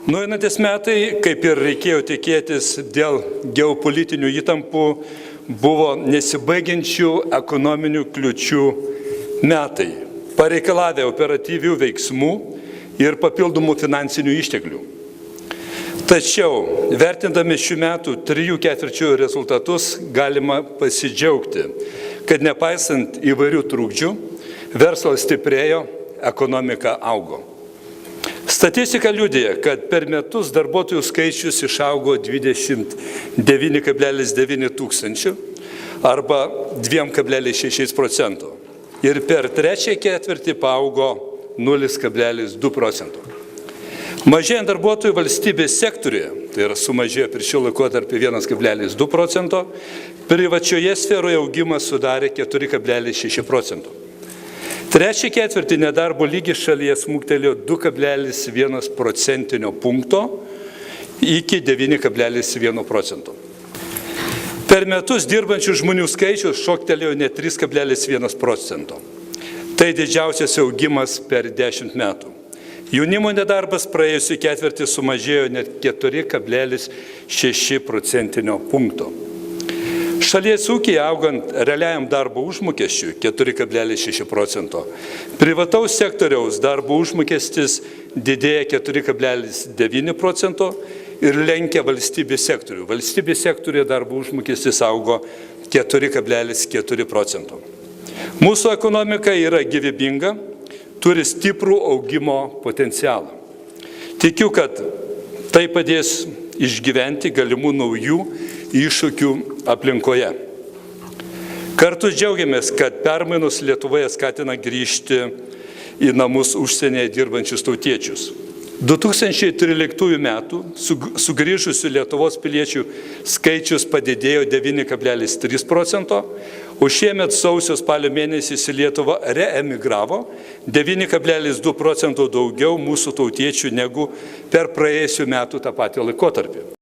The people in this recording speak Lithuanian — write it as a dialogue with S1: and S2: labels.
S1: Nueinantis metai, kaip ir reikėjo tikėtis dėl geopolitinių įtampų, buvo nesibaigiančių ekonominių kliūčių metai, pareikalavę operatyvių veiksmų ir papildomų finansinių išteklių. Tačiau, vertindami šių metų 3 ketvirčių rezultatus, galima pasidžiaugti, kad nepaisant įvairių trukdžių, verslas stiprėjo, ekonomika augo. Statistika liudija, kad per metus darbuotojų skaičius išaugo 29,9 tūkstančių arba 2,6% ir per trečią ketvirtį paaugo 0,2 procento. Mažėjant darbuotojų valstybės sektoriuje, tai yra sumažėjo per šį laikotarpį 1,2 procento, privačioje sferoje augimas sudarė 4,6 procento. Trečią ketvirtį nedarbo lygis šalyje smuktelėjo 2,1 procentinio punkto iki 9,1 procento. Per metus dirbančių žmonių skaičius šoktelėjo net 3,1 procento. Tai didžiausias augimas per 10 metų. Jaunimo nedarbas praėjusį ketvirtį sumažėjo net 4,6 procentinio punkto. Šalies ūkiai augant realiajam darbo užmokesčiui 4,6 procento. Privataus sektoriaus darbo užmokestis didėja 4,9 procento ir lenkia valstybės sektorių. Valstybės sektoriuje darbo užmokestis augo 4,4 procento. Mūsų ekonomika yra gyvybinga, turi stiprų augimo potencialą. Tikiu, kad tai padės išgyventi galimų naujų iššūkių aplinkoje. Kartu džiaugiamės, kad permainos Lietuvoje skatina grįžti į namus užsienyje dirbančius tautiečius. 2013 metų sugrįžusių Lietuvos piliečių skaičius padidėjo 9,3 procento, o šiemet sausio spalio mėnesiais į Lietuvą reemigravo 9,2 procento daugiau mūsų tautiečių negu per praėjusių metų tą patį laikotarpį.